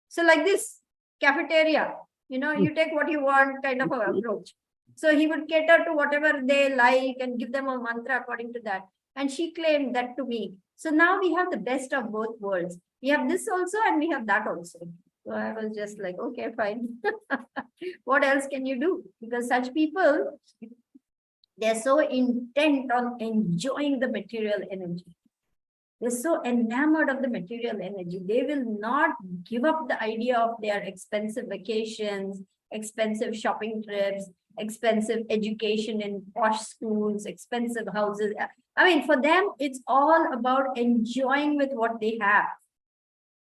So like this, cafeteria, you take what you want kind of an approach. So he would cater to whatever they like and give them a mantra according to that. And she claimed that to me. So now we have the best of both worlds. We have this also and we have that also. So I was just like, okay, fine. What else can you do? Because such people, they're so intent on enjoying the material energy. They're so enamored of the material energy. They will not give up the idea of their expensive vacations, expensive shopping trips, expensive education in posh schools, expensive houses. I mean, for them, it's all about enjoying with what they have.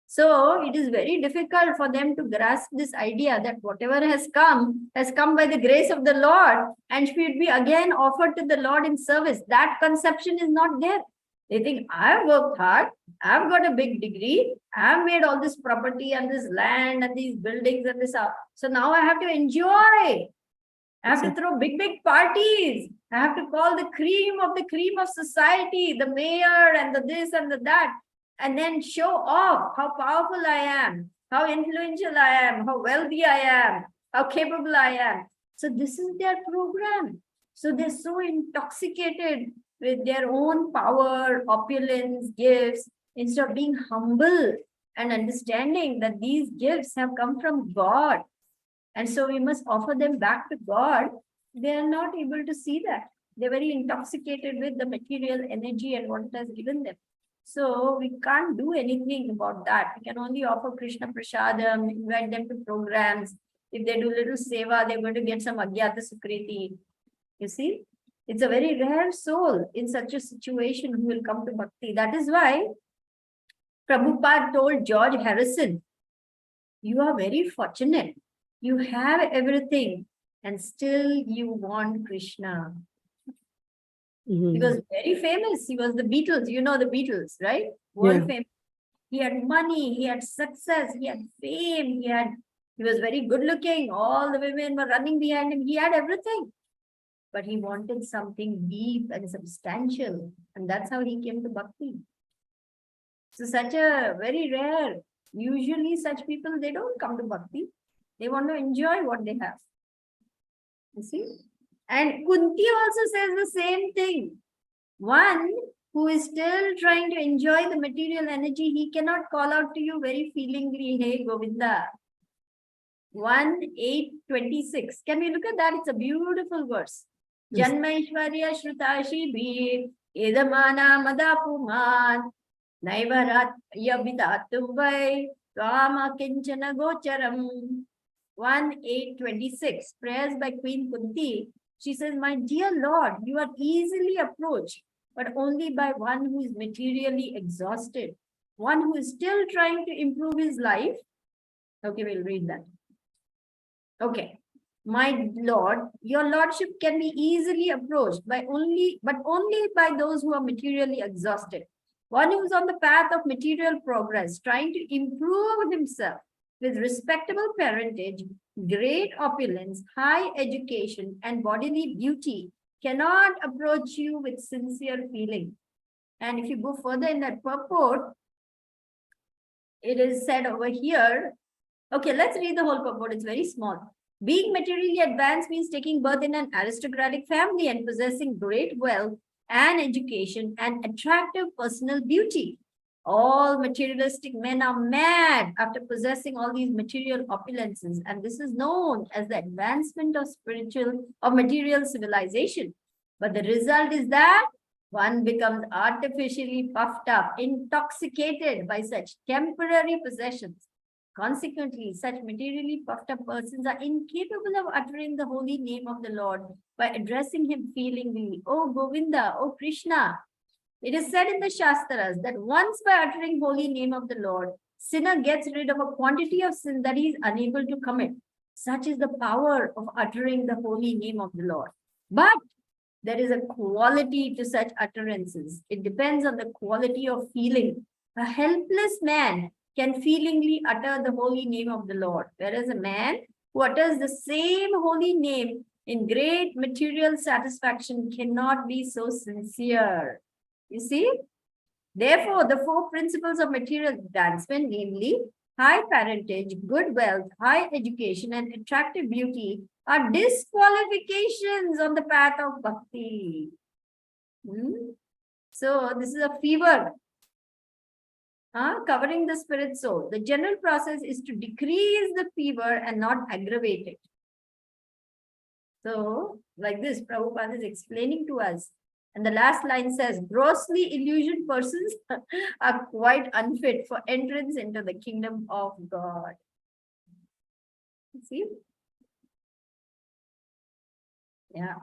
So it is very difficult for them to grasp this idea that whatever has come by the grace of the Lord and should be again offered to the Lord in service. That conception is not there. They think, I've worked hard, I've got a big degree, I've made all this property and this land and these buildings and this up. So now I have to enjoy. I have to throw big, big parties. I have to call the cream of society, the mayor and the this and the that, and then show off how powerful I am, how influential I am, how wealthy I am, how capable I am. So this is their program. So they're so intoxicated with their own power, opulence, gifts, instead of being humble and understanding that these gifts have come from God. And so we must offer them back to God. They are not able to see that. They're very intoxicated with the material energy and what it has given them. So we can't do anything about that. We can only offer Krishna Prasadam, invite them to programs. If they do little seva, they're going to get some Agyata Sukriti. You see, it's a very rare soul in such a situation who will come to bhakti. That is why Prabhupada told George Harrison, you are very fortunate. You have everything and still you want Krishna. Mhm. He was very famous. He was the Beatles. You know the Beatles, right? World famous. He had money, he had success, he had fame, he was very good looking. All the women were running behind him. He had everything. But he wanted something deep and substantial. And that's how he came to bhakti. So such a very rare, usually such people, they don't come to bhakti. They want to enjoy what they have. You see? And Kunti also says the same thing. One who is still trying to enjoy the material energy, he cannot call out to you very feelingly, hey Govinda. 1:8:26. Can we look at that? It's a beautiful verse. Yes. Janmaishwarya Shrutashi Bhi Edamana Madapuman Naivarat Yabitatumbai Kama Kinchana Gocharam. 1:8:26. Prayers by Queen Kunti. She says, my dear Lord, you are easily approached, but only by one who is materially exhausted, one who is still trying to improve his life. Okay, we'll read that. Okay. My Lord, your Lordship can be easily approached but only by those who are materially exhausted. One who is on the path of material progress, trying to improve himself with respectable parentage, great opulence, high education, and bodily beauty, cannot approach you with sincere feeling. And if you go further in that purport, it is said over here. Okay, let's read the whole purport. It's very small. Being materially advanced means taking birth in an aristocratic family and possessing great wealth and education and attractive personal beauty. All materialistic men are mad after possessing all these material opulences, and this is known as the advancement of material civilization. But the result is that one becomes artificially puffed up, intoxicated by such temporary possessions. Consequently, such materially puffed up persons are incapable of uttering the holy name of the Lord by addressing him feelingly. Oh Govinda, oh Krishna. It is said in the Shastras that once by uttering holy name of the Lord, sinner gets rid of a quantity of sin that he is unable to commit. Such is the power of uttering the holy name of the Lord. But there is a quality to such utterances. It depends on the quality of feeling. A helpless man can feelingly utter the holy name of the Lord, whereas a man who utters the same holy name in great material satisfaction cannot be so sincere. You see? Therefore, the four principles of material advancement, namely high parentage, good wealth, high education, and attractive beauty, are disqualifications on the path of bhakti. So, this is a fever. covering the spirit soul. The general process is to decrease the fever and not aggravate it. So, like this, Prabhupada is explaining to us. And the last line says, grossly illusioned persons are quite unfit for entrance into the kingdom of God. See? Yeah.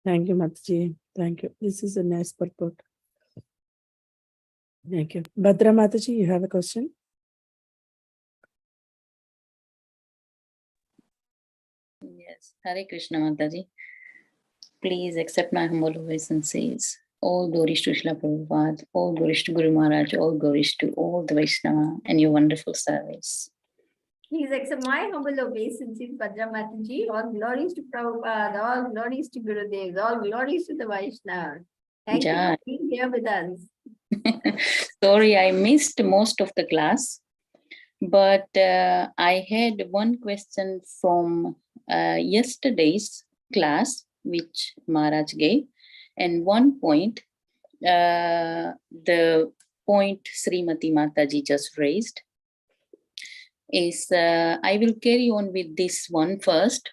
Thank you, Mataji. Thank you. This is a nice purport. Thank you. Bhadra Mataji, you have a question? Yes, Hare Krishna Mataji. Please accept my humble obeisances. All glories to Srila Prabhupada, all glories to Guru Maharaj, all glories to all the Vaishnava and your wonderful service. Please accept my humble obeisances, Bhadra Mataji. All glories to Prabhupada, all glories to Gurudev, all glories to the Vaishnava. Thank you for being here with us. Sorry, I missed most of the class, but I had one question from yesterday's class, which Maharaj gave, and one point, the point Srimati Mataji just raised, is I will carry on with this one first.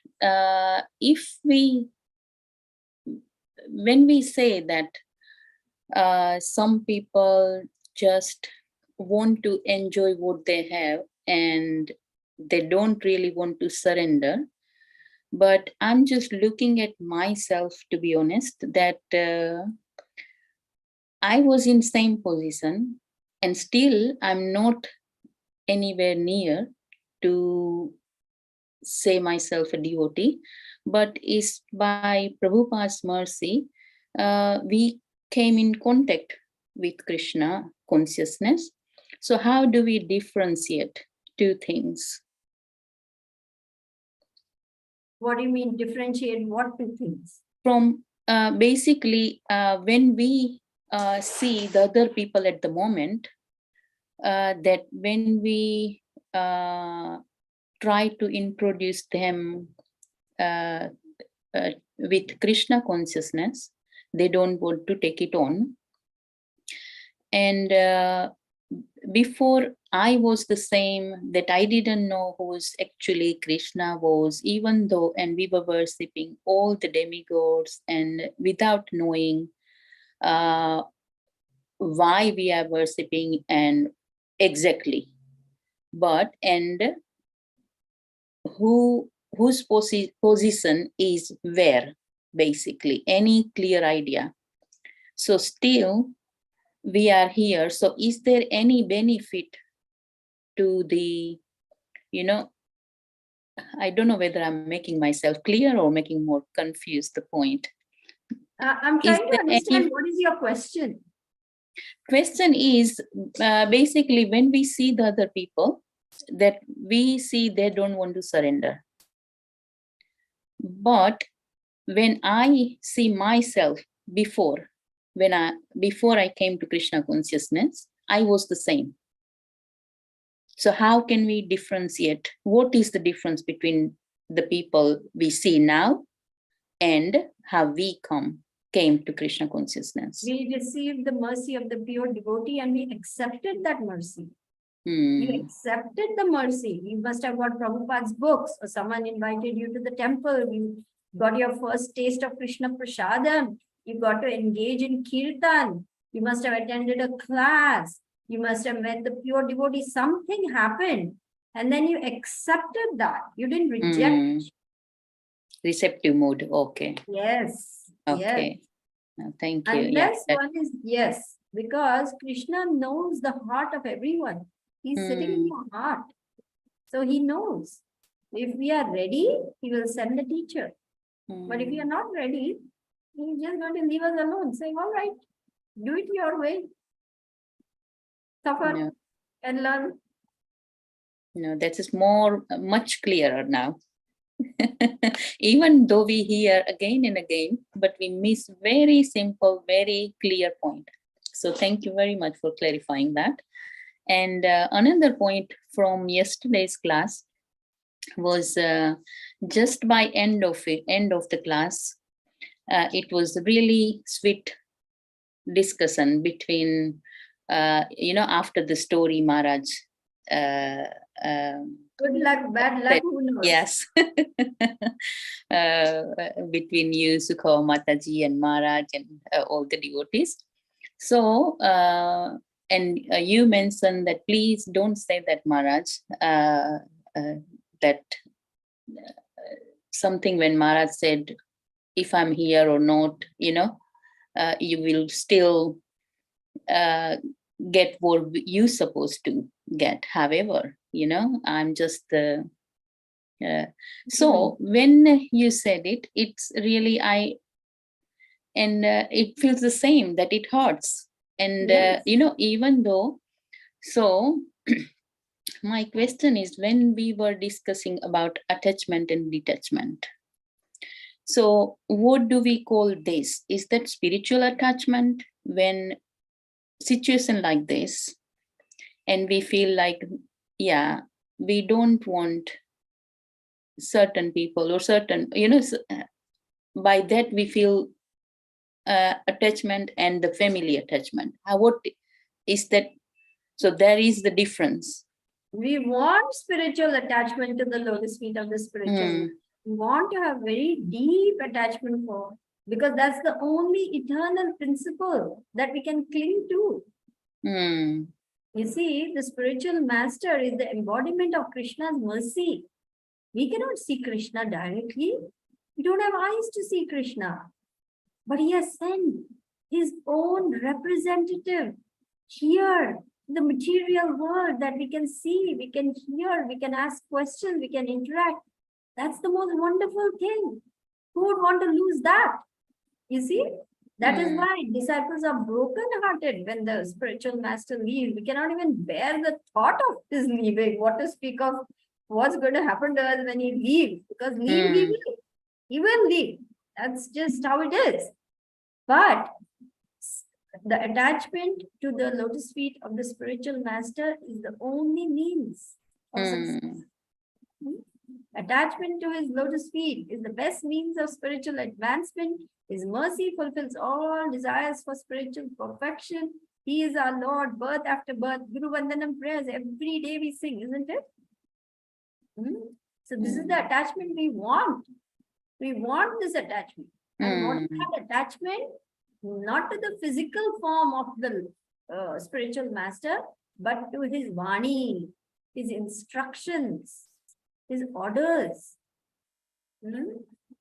When we say that some people just want to enjoy what they have and they don't really want to surrender, but I'm just looking at myself, to be honest, that I was in same position and still I'm not anywhere near to say myself a devotee, but it's by Prabhupada's mercy, we came in contact with Krishna consciousness. So how do we differentiate two things? What do you mean differentiate what two things? From basically when we see the other people at the moment, that when we try to introduce them with Krishna consciousness, they don't want to take it on. And before I was the same, that I didn't know who's actually Krishna was, even though, and we were worshipping all the demigods and without knowing why we are worshipping and exactly, but and whose position is where, basically, any clear idea. So still we are here. So is there any benefit to the, I don't know whether I'm making myself clear or making more confused the point. I'm trying to understand what is your question. Question is basically when we see the other people, that we see they don't want to surrender. But when I see myself before I came to Krishna consciousness, I was the same. So how can we differentiate? What is the difference between the people we see now and how we came to Krishna consciousness? We received the mercy of the pure devotee and we accepted that mercy. You accepted the mercy. You must have got Prabhupada's books, or someone invited you to the temple. You got your first taste of Krishna Prasadam. You got to engage in kirtan. You must have attended a class. You must have met the pure devotee. Something happened. And then you accepted that. You didn't reject. Receptive mode. Okay. Yes. Okay. Yes. Thank you. Unless one is, yes, because Krishna knows the heart of everyone. He's sitting in your heart. So he knows. If we are ready, he will send a teacher. But if you are not ready, he's just going to leave us alone, saying, all right, do it your way. Suffer and learn. No, that is much clearer now. Even though we hear again and again, but we miss very simple, very clear point. So thank you very much for clarifying that. And another point from yesterday's class was just by end of the class, it was really sweet discussion between after the story Maharaj Good luck, bad luck, who knows? yes, between you, Sukha Mataji and Maharaj and all the devotees. So, you mentioned that please don't say that Maharaj, that something when Maharaj said, if I'm here or not, you will still get what you supposed to get. However, I'm just so when you said it, it's really it feels the same, that it hurts. And Yes. even though, so my question is, when we were discussing about attachment and detachment, so what do we call this? Is that spiritual attachment when situation like this, and we feel like, yeah, we don't want certain people or certain, by that we feel attachment and the family attachment. What is that? So there is the difference. We want spiritual attachment to the lotus feet of the spiritual. Hmm. We want to have very deep attachment for, because that's the only eternal principle that we can cling to. Hmm. You see, the spiritual master is the embodiment of Krishna's mercy. We cannot see Krishna directly. We don't have eyes to see Krishna. But he has sent his own representative here in the material world, that we can see, we can hear, we can ask questions, we can interact. That's the most wonderful thing. Who would want to lose that? You see, that is why disciples are broken-hearted when the spiritual master leaves. We cannot even bear the thought of his leaving. What to speak of what's going to happen to us when he leaves? Because leave, he will. He will leave. That's just how it is. But the attachment to the lotus feet of the spiritual master is the only means of success. Attachment to his lotus feet is the best means of spiritual advancement. His mercy fulfills all desires for spiritual perfection. He is our Lord, birth after birth. Guru Vandanam prayers every day we sing, isn't it? So this is the attachment we want. We want this attachment. And what is that attachment? Not to the physical form of the spiritual master, but to his Vani, his instructions, his orders,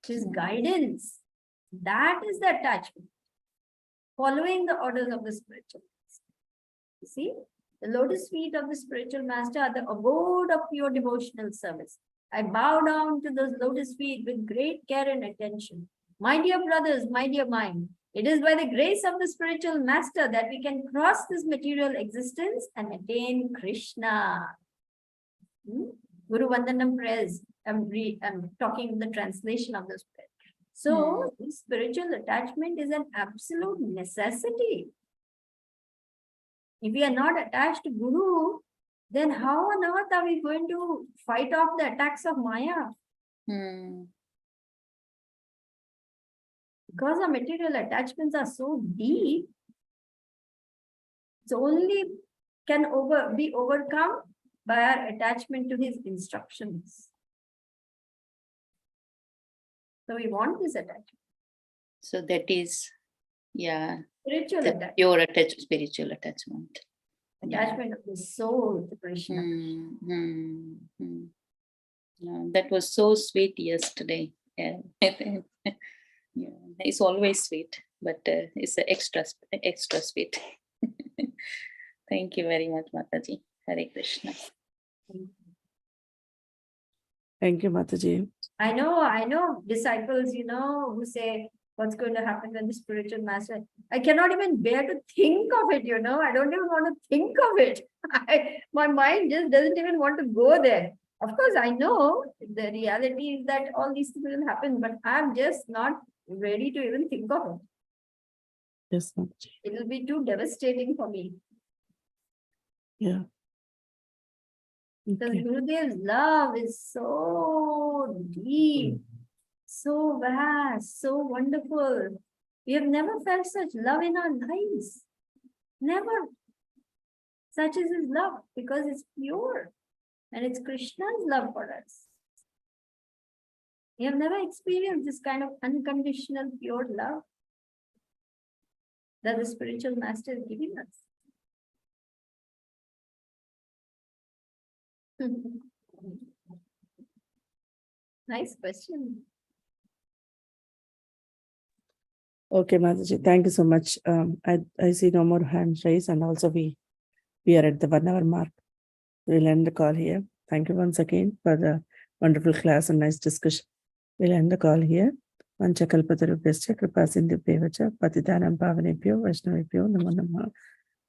his guidance. That is the attachment. Following the orders of the spiritual master. You see, the lotus feet of the spiritual master are the abode of pure devotional service. I bow down to those lotus feet with great care and attention. My dear brothers, my dear mind, it is by the grace of the spiritual master that we can cross this material existence and attain Krishna. Guru Vandanam prayers. I'm talking the translation of this prayer. So, this spiritual attachment is an absolute necessity. If we are not attached to Guru, then how on earth are we going to fight off the attacks of Maya? Because our material attachments are so deep, it's only can be overcome by our attachment to his instructions. So we want this attachment. So that is, Spiritual the attachment. pure spiritual attachment. Attachment of the soul to Krishna. That was so sweet yesterday. Yeah. It's always sweet, but it's extra sweet. Thank you very much, Mataji. Hare Krishna. Thank you, Mataji. I know disciples, who say, what's going to happen when the spiritual master? I cannot even bear to think of it, I don't even want to think of it. My mind just doesn't even want to go there. Of course, I know the reality is that all these things will happen, but I'm just not ready to even think of it. Yes, Mataji. It will be too devastating for me. Yeah. Because Okay. Gurudev's love is so deep, so vast, so wonderful. We have never felt such love in our lives. Never. Such is his love because it's pure and it's Krishna's love for us. You have never experienced this kind of unconditional pure love that the spiritual master is giving us. Nice question. Okay, Mataji, thank you so much. I see no more hands raised, and also we are at the 1 hour mark. We'll end the call here. Thank you once again for the wonderful class and nice discussion. We'll end the call here. Vanchakalpatarubhyascha kripasindhubhyevacha patitanam pavanebhyo vaishnavebhyo namo namah.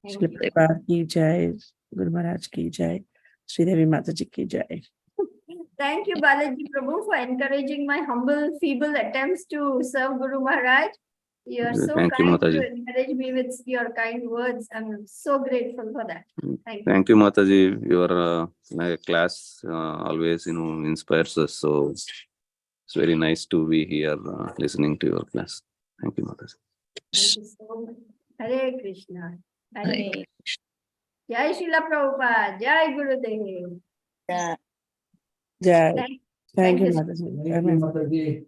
Thank Shri you. Prabhupada ki jai, Guru Maharaj ki jai, Sridevi Mataji ki jai. Thank you, Balaji Prabhu, for encouraging my humble, feeble attempts to serve Guru Maharaj. You are so Thank you, kind to Mataji. encourage me with your kind words. I'm so grateful for that. Thank you. Thank you, Mataji. Your class always, inspires us. So it's very nice to be here listening to your class. Thank you, Mataji. Thank you so much. Hare Krishna. Hare Hare Jai Srila Prabhupada. Jai Gurudev. Krishna. Jai. Thank Thank you, you. Mataji. Amen.